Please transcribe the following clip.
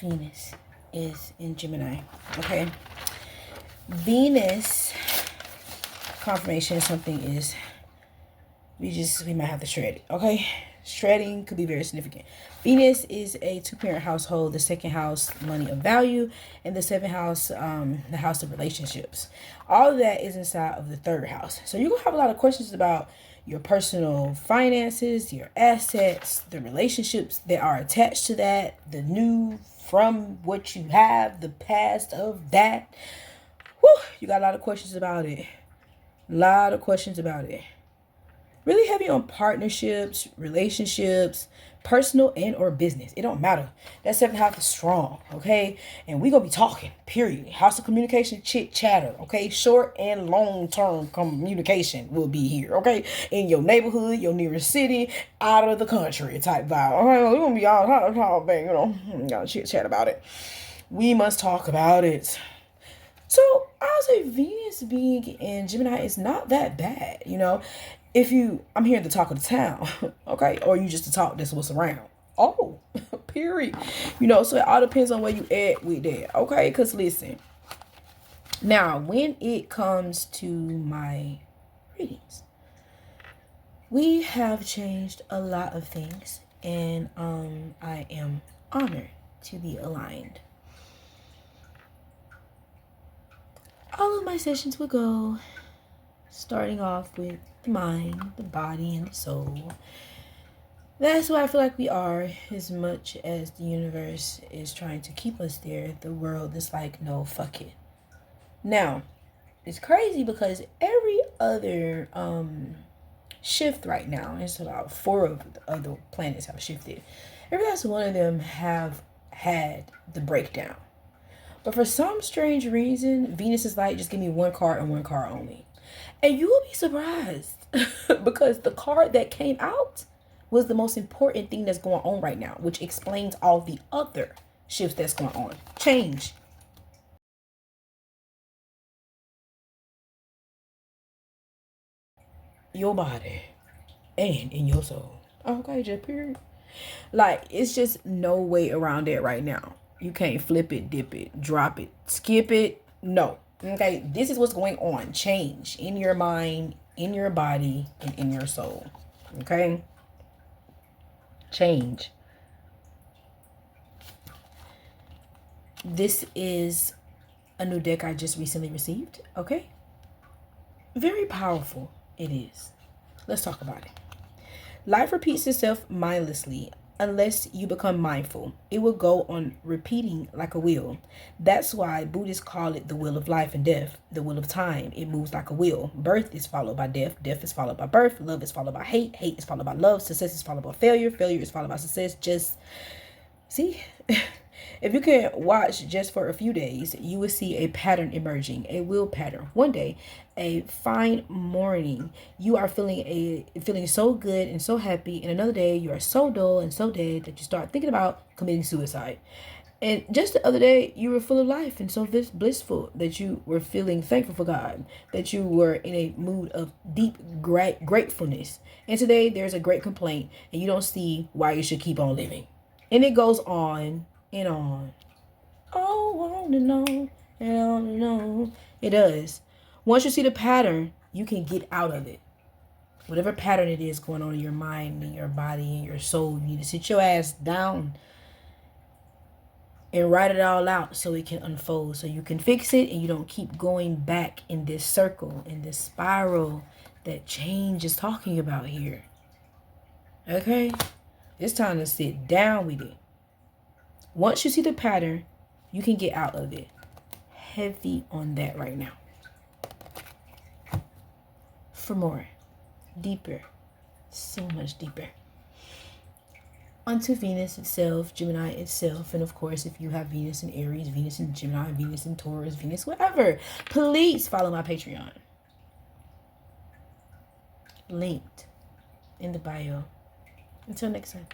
Venus is in Gemini. Okay. Venus confirmation something is we might have to shred it. Okay. Shredding could be very significant. Venus is a two-parent household, the second house, money of value, and the seventh house, the house of relationships. All of that is inside of the third house. So you're going to have a lot of questions about your personal finances, your assets, the relationships that are attached to that, the new from what you have, the past of that. Whew, you got a lot of questions about it. A lot of questions about it. Really heavy on partnerships, relationships, personal and or business. It don't matter. That seventh house is strong, okay? And we gonna be talking, period. House of communication, chit chatter, okay? Short and long term communication will be here, okay? In your neighborhood, your nearest city, out of the country type vibe. All right, we're gonna be all bang, gotta chit chat about it. We must talk about it. So I'll say Venus being in Gemini is not that bad, If I'm here to talk of the town, okay? Or you just to talk, that's what's around. Oh, period. So it all depends on where you at with that, okay? Because listen, now when it comes to my readings, we have changed a lot of things, and I am honored to be aligned. All of my sessions will go starting off with the mind, the body, and the soul. That's where I feel like we are, as much as the universe is trying to keep us there. The world is like, no, fuck it. Now, it's crazy because every other shift right now, it's about 4 of the other planets have shifted. Every last one of them have had the breakdown. But for some strange reason, Venus is like, just give me one card and one card only. And you will be surprised because the card that came out was the most important thing that's going on right now, which explains all the other shifts that's going on. Change. Your body and in your soul. Okay, just period. Like, it's just no way around it right now. You can't flip it, dip it, drop it, skip it. No. Okay, this is what's going on. Change in your mind, in your body, and in your soul. Okay? Change. This is a new deck I just recently received. Okay? Very powerful. It is. Let's talk about it. Life repeats itself mindlessly. Unless you become mindful, it will go on repeating like a wheel. That's why Buddhists call it the wheel of life and death, the wheel of time. It moves like a wheel. Birth is followed by death. Death is followed by birth. Love is followed by hate. Hate is followed by love. Success is followed by failure. Failure is followed by success. Just see, if you can watch just for a few days, you will see a pattern emerging, a wheel pattern. One day, a fine morning, you are feeling so good and so happy, and another day you are so dull and so dead that you start thinking about committing suicide. And just the other day, you were full of life and so blissful that you were feeling thankful for God, that you were in a mood of deep gratefulness. And today, there's a great complaint, and you don't see why you should keep on living. And it goes on and on. Oh, on and on and on and on. It does. Once you see the pattern, you can get out of it. Whatever pattern it is going on in your mind, in your body, in your soul, you need to sit your ass down and write it all out so it can unfold, so you can fix it and you don't keep going back in this circle, in this spiral that change is talking about here. Okay? It's time to sit down with it. Once you see the pattern, you can get out of it. Heavy on that right now. For more, deeper, so much deeper. Onto Venus itself, Gemini itself, and of course, if you have Venus in Aries, Venus in Gemini, Venus in Taurus, Venus whatever, please follow my Patreon. Linked in the bio. Until next time.